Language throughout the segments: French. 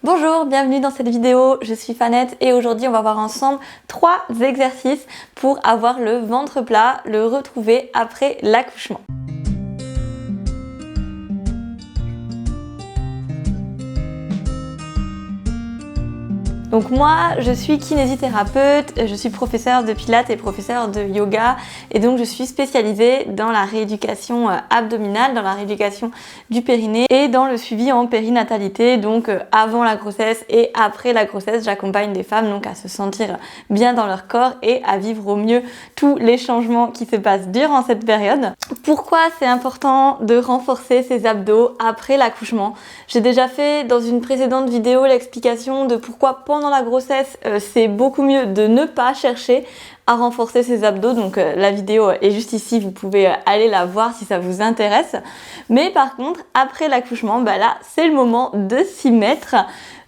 Bonjour, bienvenue dans cette vidéo, je suis Fanette et aujourd'hui on va voir ensemble 3 exercices pour avoir le ventre plat, le retrouver après l'accouchement. Donc moi, je suis kinésithérapeute, je suis professeure de pilates et professeure de yoga et donc je suis spécialisée dans la rééducation abdominale, dans la rééducation du périnée et dans le suivi en périnatalité, donc avant la grossesse et après la grossesse, j'accompagne des femmes donc à se sentir bien dans leur corps et à vivre au mieux tous les changements qui se passent durant cette période. Pourquoi c'est important de renforcer ses abdos après l'accouchement? J'ai déjà fait dans une précédente vidéo l'explication de pourquoi pendant la grossesse c'est beaucoup mieux de ne pas chercher à renforcer ses abdos, donc la vidéo est juste ici, vous pouvez aller la voir si ça vous intéresse. Mais par contre après l'accouchement, là c'est le moment de s'y mettre.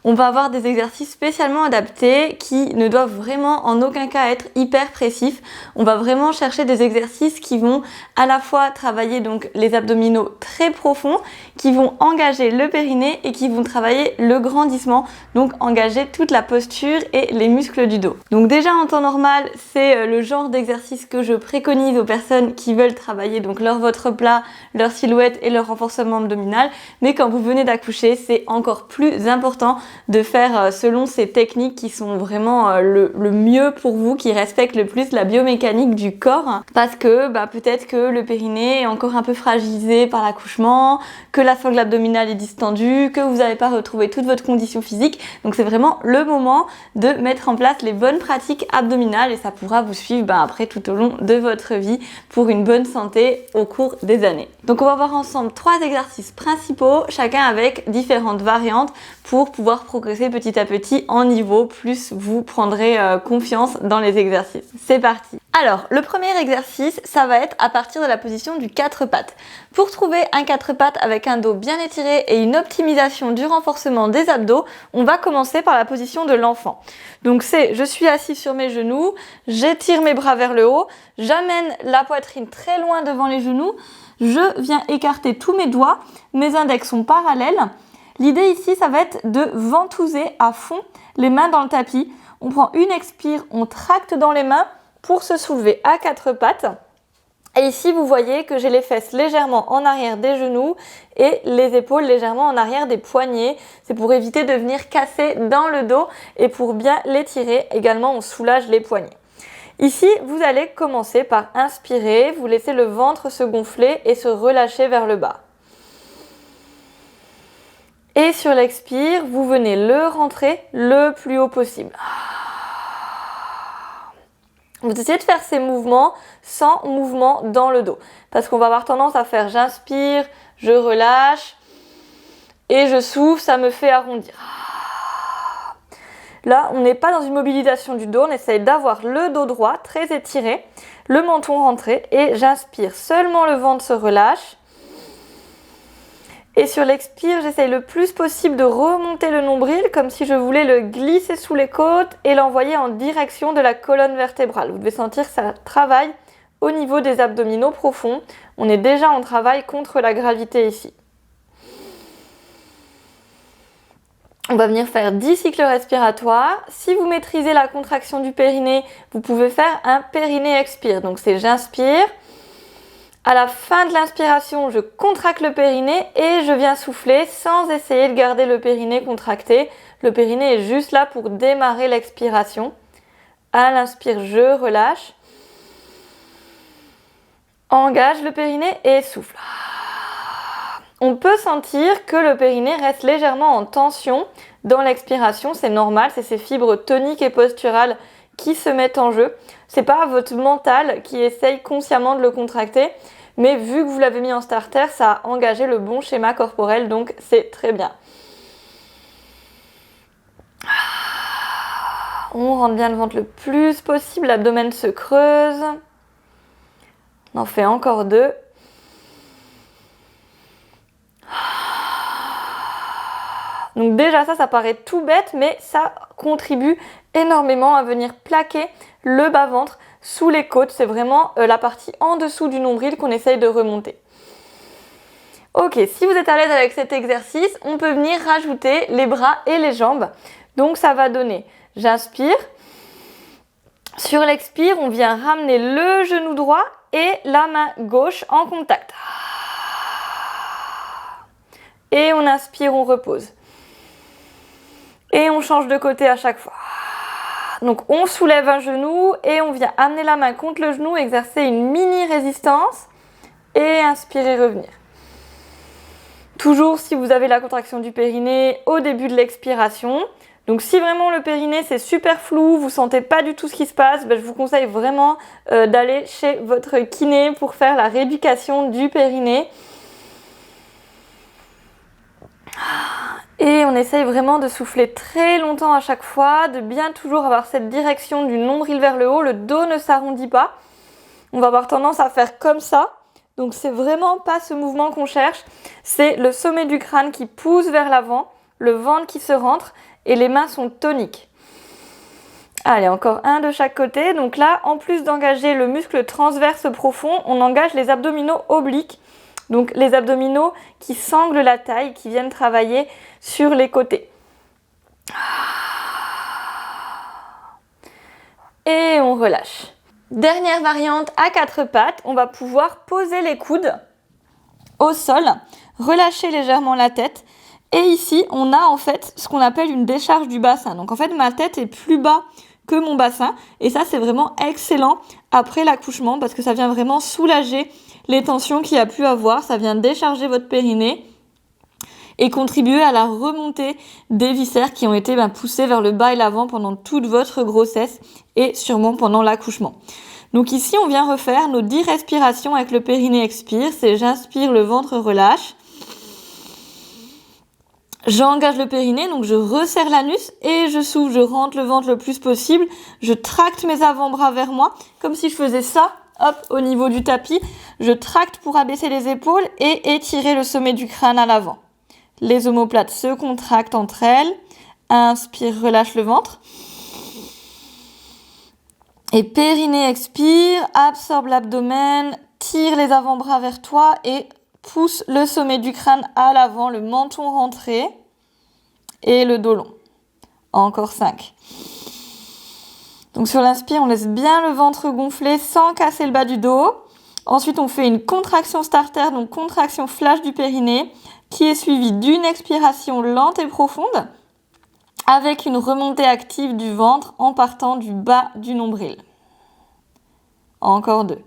On va avoir des exercices spécialement adaptés qui ne doivent vraiment en aucun cas être hyper précis. On va vraiment chercher des exercices qui vont à la fois travailler donc les abdominaux très profonds, qui vont engager le périnée et qui vont travailler le grandissement, donc engager toute la posture et les muscles du dos. Donc déjà en temps normal, c'est le genre d'exercice que je préconise aux personnes qui veulent travailler donc leur ventre plat, leur silhouette et leur renforcement abdominal. Mais quand vous venez d'accoucher, c'est encore plus important de faire selon ces techniques qui sont vraiment le mieux pour vous, qui respectent le plus la biomécanique du corps, parce que peut-être que le périnée est encore un peu fragilisé par l'accouchement, que la sangle abdominale est distendue, que vous n'avez pas retrouvé toute votre condition physique. Donc c'est vraiment le moment de mettre en place les bonnes pratiques abdominales et ça pourra vous suivre après tout au long de votre vie pour une bonne santé au cours des années. Donc on va voir ensemble 3 exercices principaux, chacun avec différentes variantes pour pouvoir progresser petit à petit en niveau, plus vous prendrez confiance dans les exercices. C'est parti! Alors, le premier exercice, ça va être à partir de la position du 4 pattes. Pour trouver un 4 pattes avec un dos bien étiré et une optimisation du renforcement des abdos, on va commencer par la position de l'enfant. Donc c'est, je suis assis sur mes genoux, j'étire mes bras vers le haut, j'amène la poitrine très loin devant les genoux, je viens écarter tous mes doigts, mes index sont parallèles. L'idée ici, ça va être de ventouser à fond les mains dans le tapis. On prend une expire, on tracte dans les mains pour se soulever à 4 pattes. Et ici, vous voyez que j'ai les fesses légèrement en arrière des genoux et les épaules légèrement en arrière des poignets. C'est pour éviter de venir casser dans le dos et pour bien l'étirer. Également, on soulage les poignets. Ici, vous allez commencer par inspirer, vous laissez le ventre se gonfler et se relâcher vers le bas. Et sur l'expire, vous venez le rentrer le plus haut possible. Vous essayez de faire ces mouvements sans mouvement dans le dos. Parce qu'on va avoir tendance à faire j'inspire, je relâche et je souffle, ça me fait arrondir. Là, on n'est pas dans une mobilisation du dos, on essaye d'avoir le dos droit très étiré, le menton rentré et j'inspire. Seulement le ventre se relâche. Et sur l'expire, j'essaye le plus possible de remonter le nombril comme si je voulais le glisser sous les côtes et l'envoyer en direction de la colonne vertébrale. Vous devez sentir que ça travaille au niveau des abdominaux profonds. On est déjà en travail contre la gravité ici. On va venir faire 10 cycles respiratoires. Si vous maîtrisez la contraction du périnée, vous pouvez faire un périnée-expire. Donc c'est j'inspire. À la fin de l'inspiration, je contracte le périnée et je viens souffler sans essayer de garder le périnée contracté. Le périnée est juste là pour démarrer l'expiration. À l'inspire, je relâche. Engage le périnée et souffle. On peut sentir que le périnée reste légèrement en tension dans l'expiration. C'est normal, c'est ces fibres toniques et posturales qui se mettent en jeu. C'est pas votre mental qui essaye consciemment de le contracter, mais vu que vous l'avez mis en starter, ça a engagé le bon schéma corporel, donc c'est très bien. On rentre bien le ventre le plus possible, l'abdomen se creuse. On en fait encore 2. Donc déjà ça paraît tout bête, mais ça contribue énormément à venir plaquer le bas-ventre sous les côtes. C'est vraiment la partie en dessous du nombril qu'on essaye de remonter. Ok, si vous êtes à l'aise avec cet exercice, on peut venir rajouter les bras et les jambes. Donc ça va donner, j'inspire. Sur l'expire, on vient ramener le genou droit et la main gauche en contact. Et on inspire, on repose. Et on change de côté à chaque fois. Donc on soulève un genou et on vient amener la main contre le genou, exercer une mini résistance et inspirer, revenir. Toujours si vous avez la contraction du périnée au début de l'expiration. Donc si vraiment le périnée c'est super flou, vous sentez pas du tout ce qui se passe, je vous conseille vraiment d'aller chez votre kiné pour faire la rééducation du périnée. Et on essaye vraiment de souffler très longtemps à chaque fois, de bien toujours avoir cette direction du nombril vers le haut, le dos ne s'arrondit pas. On va avoir tendance à faire comme ça. Donc c'est vraiment pas ce mouvement qu'on cherche, c'est le sommet du crâne qui pousse vers l'avant, le ventre qui se rentre et les mains sont toniques. Allez, encore un de chaque côté. Donc là, en plus d'engager le muscle transverse profond, on engage les abdominaux obliques. Donc les abdominaux qui sanglent la taille, qui viennent travailler sur les côtés. Et on relâche. Dernière variante à quatre pattes, on va pouvoir poser les coudes au sol, relâcher légèrement la tête. Et ici, on a en fait ce qu'on appelle une décharge du bassin. Donc en fait, ma tête est plus bas que mon bassin. Et ça, c'est vraiment excellent après l'accouchement parce que ça vient vraiment soulager les tensions qu'il y a pu avoir. Ça vient décharger votre périnée et contribuer à la remontée des viscères qui ont été poussés vers le bas et l'avant pendant toute votre grossesse et sûrement pendant l'accouchement. Donc ici, on vient refaire nos 10 respirations avec le périnée expire. C'est j'inspire, le ventre relâche. J'engage le périnée, donc je resserre l'anus et je souffle, je rentre le ventre le plus possible. Je tracte mes avant-bras vers moi, comme si je faisais ça, hop, au niveau du tapis. Je tracte pour abaisser les épaules et étirer le sommet du crâne à l'avant. Les omoplates se contractent entre elles. Inspire, relâche le ventre. Et périnée expire, absorbe l'abdomen, tire les avant-bras vers toi et pousse le sommet du crâne à l'avant, le menton rentré et le dos long. Encore 5. Donc sur l'inspire, on laisse bien le ventre gonfler sans casser le bas du dos. Ensuite, on fait une contraction starter, donc contraction flash du périnée, qui est suivie d'une expiration lente et profonde, avec une remontée active du ventre en partant du bas du nombril. Encore 2.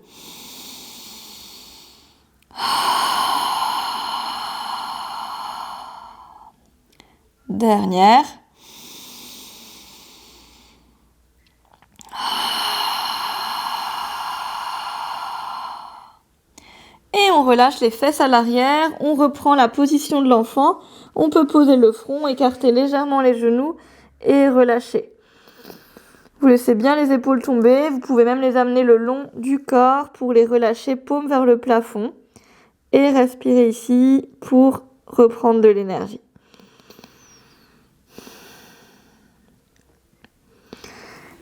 Dernière. Et on relâche les fesses à l'arrière, on reprend la position de l'enfant, on peut poser le front, écarter légèrement les genoux et relâcher. Vous laissez bien les épaules tomber, vous pouvez même les amener le long du corps pour les relâcher paume vers le plafond et respirer ici pour reprendre de l'énergie.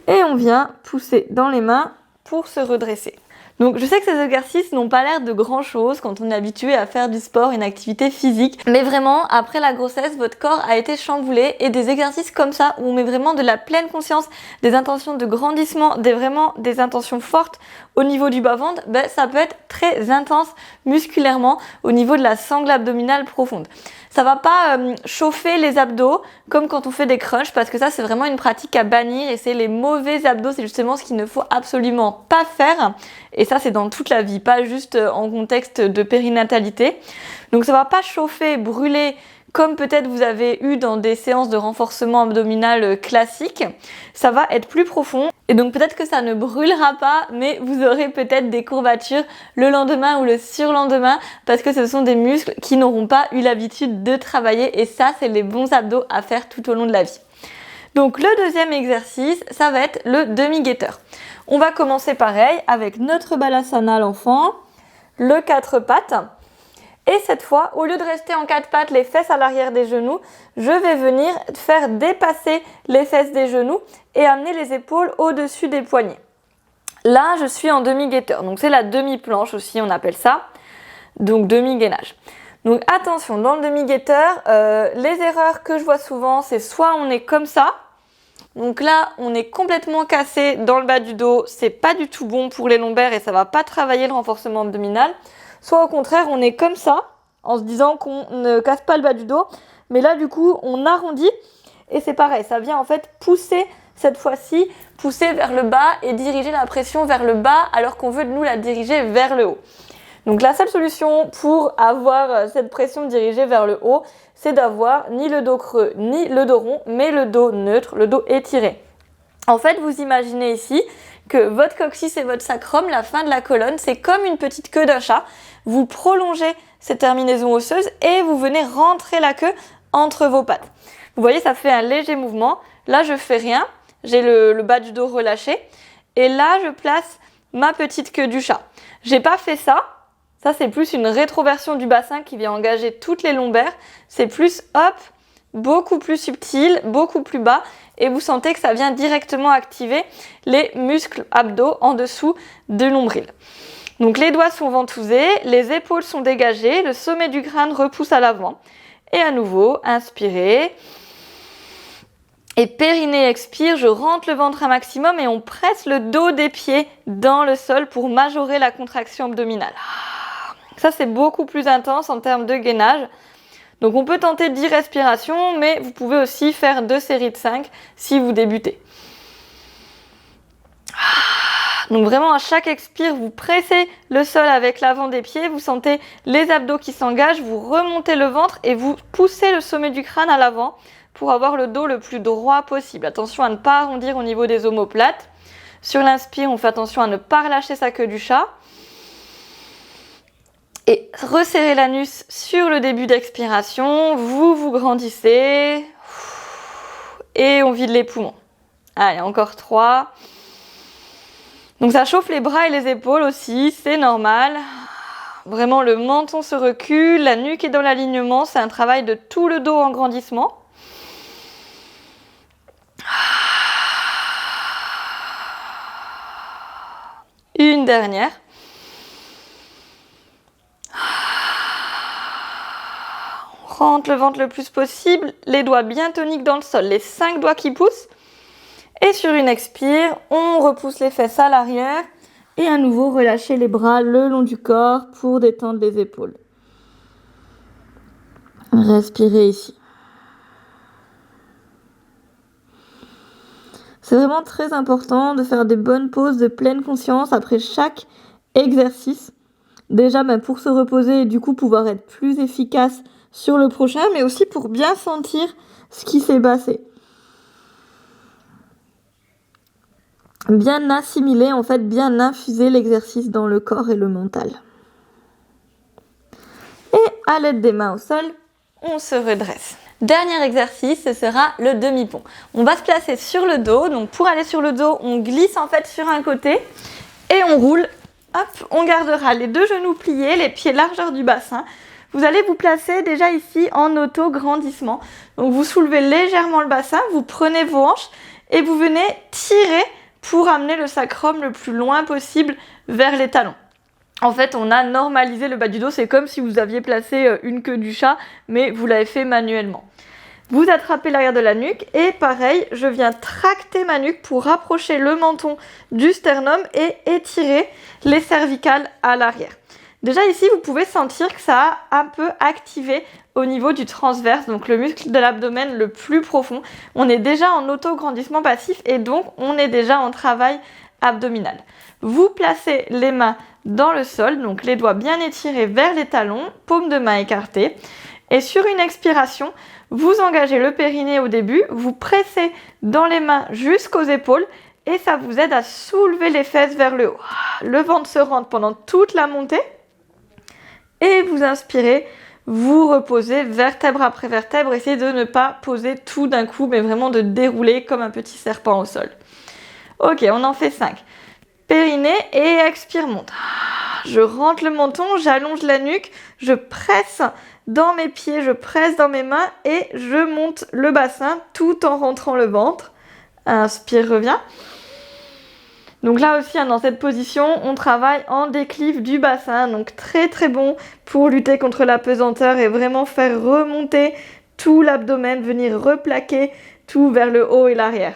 Et on vient pousser dans les mains pour se redresser. Donc je sais que ces exercices n'ont pas l'air de grand chose quand on est habitué à faire du sport, une activité physique. Mais vraiment, après la grossesse, votre corps a été chamboulé et des exercices comme ça où on met vraiment de la pleine conscience, des intentions de grandissement, des intentions fortes au niveau du bas-ventre, ça peut être très intense musculairement au niveau de la sangle abdominale profonde. Ça va pas chauffer les abdos comme quand on fait des crunchs parce que ça c'est vraiment une pratique à bannir et c'est les mauvais abdos, c'est justement ce qu'il ne faut absolument pas faire et ça c'est dans toute la vie, pas juste en contexte de périnatalité. Donc ça va pas chauffer, brûler comme peut-être vous avez eu dans des séances de renforcement abdominal classiques, ça va être plus profond et donc peut-être que ça ne brûlera pas mais vous aurez peut-être des courbatures le lendemain ou le surlendemain parce que ce sont des muscles qui n'auront pas eu l'habitude de travailler et ça c'est les bons abdos à faire tout au long de la vie. Donc le deuxième exercice, ça va être le demi-guetteur. On va commencer pareil avec notre balasana l'enfant, le 4 pattes. Et cette fois, au lieu de rester en 4 pattes, les fesses à l'arrière des genoux, je vais venir faire dépasser les fesses des genoux et amener les épaules au-dessus des poignets. Là, je suis en demi-guetteur. Donc c'est la demi-planche aussi, on appelle ça. Donc demi-gainage. Donc attention, dans le demi-guetteur, les erreurs que je vois souvent, c'est soit on est comme ça, donc là on est complètement cassé dans le bas du dos, c'est pas du tout bon pour les lombaires et ça va pas travailler le renforcement abdominal, soit au contraire on est comme ça, en se disant qu'on ne casse pas le bas du dos, mais là du coup on arrondit et c'est pareil, ça vient en fait pousser cette fois-ci, pousser vers le bas et diriger la pression vers le bas alors qu'on veut nous la diriger vers le haut. Donc la seule solution pour avoir cette pression dirigée vers le haut, c'est d'avoir ni le dos creux ni le dos rond, mais le dos neutre, le dos étiré. En fait, vous imaginez ici que votre coccyx et votre sacrum, la fin de la colonne, c'est comme une petite queue d'un chat. Vous prolongez cette terminaison osseuse et vous venez rentrer la queue entre vos pattes. Vous voyez, ça fait un léger mouvement. Là, je fais rien. J'ai le bas du dos relâché. Et là, je place ma petite queue du chat. J'ai pas fait ça. Ça, c'est plus une rétroversion du bassin qui vient engager toutes les lombaires. C'est plus, hop, beaucoup plus subtil, beaucoup plus bas. Et vous sentez que ça vient directement activer les muscles abdos en dessous du nombril. Donc, les doigts sont ventousés, les épaules sont dégagées, le sommet du crâne repousse à l'avant. Et à nouveau, inspirez. Et périnée expire, je rentre le ventre un maximum et on presse le dos des pieds dans le sol pour majorer la contraction abdominale. Ça, c'est beaucoup plus intense en termes de gainage. Donc, on peut tenter 10 respirations, mais vous pouvez aussi faire 2 séries de 5 si vous débutez. Donc, vraiment, à chaque expire, vous pressez le sol avec l'avant des pieds. Vous sentez les abdos qui s'engagent, vous remontez le ventre et vous poussez le sommet du crâne à l'avant pour avoir le dos le plus droit possible. Attention à ne pas arrondir au niveau des omoplates. Sur l'inspire, on fait attention à ne pas relâcher sa queue du chat. Et resserrez l'anus sur le début d'expiration, vous vous grandissez et on vide les poumons. Allez, encore 3. Donc ça chauffe les bras et les épaules aussi, c'est normal. Vraiment, le menton se recule, la nuque est dans l'alignement, c'est un travail de tout le dos en grandissement. Une dernière. Rentre le ventre le plus possible, les doigts bien toniques dans le sol, les 5 doigts qui poussent. Et sur une expire, on repousse les fesses à l'arrière et à nouveau relâchez les bras le long du corps pour détendre les épaules. Respirez ici. C'est vraiment très important de faire des bonnes pauses de pleine conscience après chaque exercice. Déjà pour se reposer et du coup pouvoir être plus efficace sur le prochain, mais aussi pour bien sentir ce qui s'est passé. Bien assimiler, en fait, bien infuser l'exercice dans le corps et le mental. Et à l'aide des mains au sol, on se redresse. Dernier exercice, ce sera le demi-pont. On va se placer sur le dos. Donc pour aller sur le dos, on glisse en fait sur un côté et on roule. Hop, on gardera les 2 genoux pliés, les pieds largeur du bassin. Vous allez vous placer déjà ici en auto-grandissement. Donc vous soulevez légèrement le bassin, vous prenez vos hanches et vous venez tirer pour amener le sacrum le plus loin possible vers les talons. En fait, on a normalisé le bas du dos, c'est comme si vous aviez placé une queue du chat, mais vous l'avez fait manuellement. Vous attrapez l'arrière de la nuque et pareil, je viens tracter ma nuque pour rapprocher le menton du sternum et étirer les cervicales à l'arrière. Déjà ici, vous pouvez sentir que ça a un peu activé au niveau du transverse, donc le muscle de l'abdomen le plus profond. On est déjà en auto-grandissement passif et donc on est déjà en travail abdominal. Vous placez les mains dans le sol, donc les doigts bien étirés vers les talons, paume de main écartée. Et sur une expiration, vous engagez le périnée au début, vous pressez dans les mains jusqu'aux épaules et ça vous aide à soulever les fesses vers le haut. Le ventre se rentre pendant toute la montée et vous inspirez, vous reposez vertèbre après vertèbre, essayez de ne pas poser tout d'un coup, mais vraiment de dérouler comme un petit serpent au sol. Ok, on en fait 5. Périnée et expire, monte. Je rentre le menton, j'allonge la nuque, je presse dans mes pieds, je presse dans mes mains et je monte le bassin tout en rentrant le ventre. Inspire, reviens. Donc là aussi, dans cette position, on travaille en déclive du bassin, donc très très bon pour lutter contre la pesanteur et vraiment faire remonter tout l'abdomen, venir replaquer tout vers le haut et l'arrière.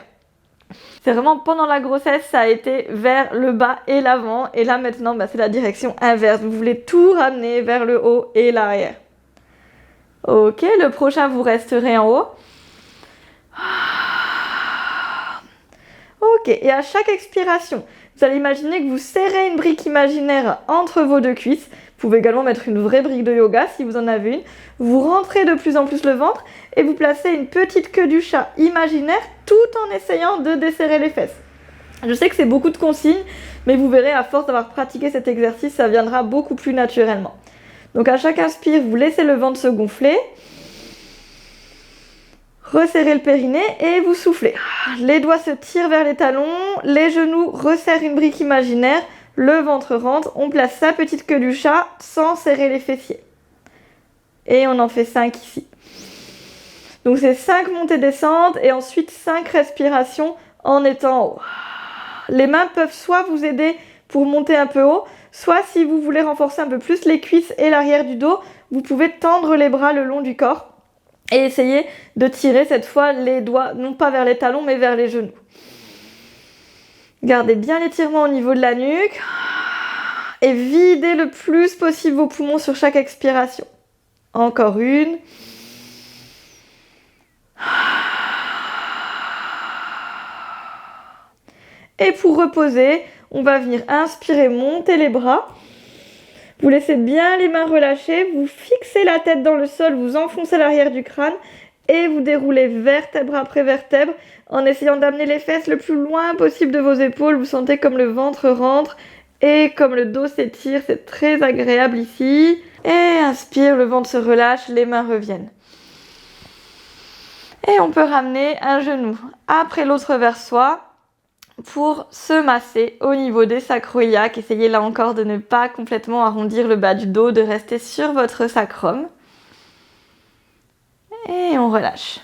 C'est vraiment pendant la grossesse, ça a été vers le bas et l'avant, et là maintenant, c'est la direction inverse. Vous voulez tout ramener vers le haut et l'arrière. Ok, le prochain, vous resterez en haut. Ok, et à chaque expiration, vous allez imaginer que vous serrez une brique imaginaire entre vos deux cuisses. Vous pouvez également mettre une vraie brique de yoga si vous en avez une. Vous rentrez de plus en plus le ventre et vous placez une petite queue du chat imaginaire tout en essayant de desserrer les fesses. Je sais que c'est beaucoup de consignes, mais vous verrez, à force d'avoir pratiqué cet exercice, ça viendra beaucoup plus naturellement. Donc à chaque inspire, vous laissez le ventre se gonfler. Resserrez le périnée et vous soufflez. Les doigts se tirent vers les talons, les genoux resserrent une brique imaginaire, le ventre rentre, on place sa petite queue du chat sans serrer les fessiers. Et on en fait 5 ici. Donc c'est 5 montées-descentes et ensuite 5 respirations en étant haut. Les mains peuvent soit vous aider pour monter un peu haut, soit si vous voulez renforcer un peu plus les cuisses et l'arrière du dos, vous pouvez tendre les bras le long du corps. Et essayez de tirer cette fois les doigts, non pas vers les talons, mais vers les genoux. Gardez bien l'étirement au niveau de la nuque. Et videz le plus possible vos poumons sur chaque expiration. Encore une. Et pour reposer, on va venir inspirer, monter les bras. Vous laissez bien les mains relâchées, vous fixez la tête dans le sol, vous enfoncez l'arrière du crâne et vous déroulez vertèbre après vertèbre en essayant d'amener les fesses le plus loin possible de vos épaules. Vous sentez comme le ventre rentre et comme le dos s'étire, c'est très agréable ici. Et inspire, le ventre se relâche, les mains reviennent. Et on peut ramener un genou après l'autre vers soi pour se masser au niveau des sacro-iliaques. Essayez là encore de ne pas complètement arrondir le bas du dos, de rester sur votre sacrum. Et on relâche.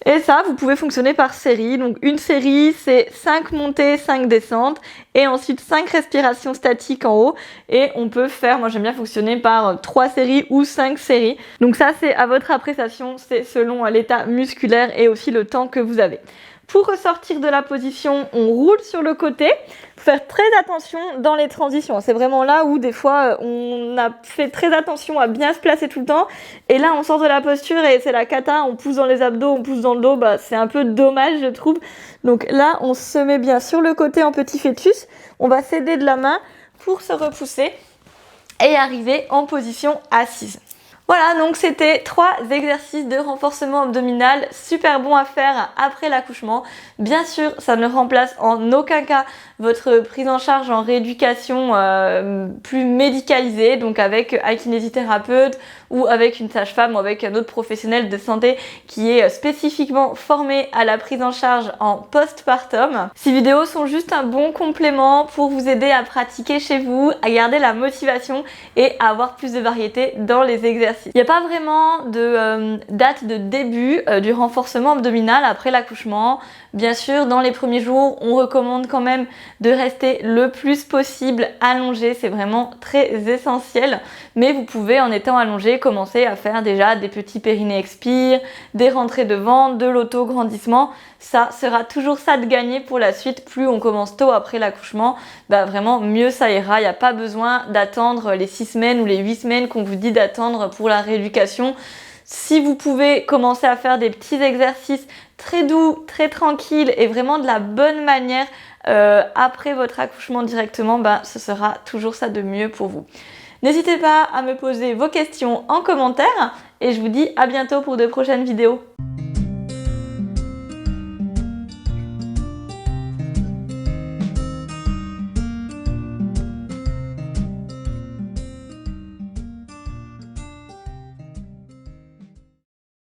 Et ça, vous pouvez fonctionner par série. Donc une série, c'est 5 montées, 5 descentes. Et ensuite 5 respirations statiques en haut. Et on peut faire, moi j'aime bien fonctionner par 3 séries ou 5 séries. Donc ça, c'est à votre appréciation. C'est selon l'état musculaire et aussi le temps que vous avez. Pour ressortir de la position, on roule sur le côté. Faut faire très attention dans les transitions. C'est vraiment là où des fois on a fait très attention à bien se placer tout le temps. Et là on sort de la posture et c'est la cata, on pousse dans les abdos, on pousse dans le dos. C'est un peu dommage je trouve. Donc là on se met bien sur le côté en petit fœtus. On va s'aider de la main pour se repousser et arriver en position assise. Voilà, donc c'était 3 exercices de renforcement abdominal super bons à faire après l'accouchement. Bien sûr, ça ne remplace en aucun cas votre prise en charge en rééducation plus médicalisée, donc avec un kinésithérapeute ou avec une sage-femme ou avec un autre professionnel de santé qui est spécifiquement formé à la prise en charge en postpartum. Ces vidéos sont juste un bon complément pour vous aider à pratiquer chez vous, à garder la motivation et à avoir plus de variété dans les exercices. Il n'y a pas vraiment de date de début du renforcement abdominal après l'accouchement. Bien sûr, dans les premiers jours, on recommande quand même de rester le plus possible allongé. C'est vraiment très essentiel. Mais vous pouvez, en étant allongé, commencer à faire déjà des petits périnées expire, des rentrées de ventre, de l'auto-grandissement. Ça sera toujours ça de gagner pour la suite. Plus on commence tôt après l'accouchement, vraiment mieux ça ira. Il n'y a pas besoin d'attendre les 6 semaines ou les 8 semaines qu'on vous dit d'attendre pour la rééducation. Si vous pouvez commencer à faire des petits exercices très doux, très tranquilles et vraiment de la bonne manière après votre accouchement directement, ce sera toujours ça de mieux pour vous. N'hésitez pas à me poser vos questions en commentaire et je vous dis à bientôt pour de prochaines vidéos.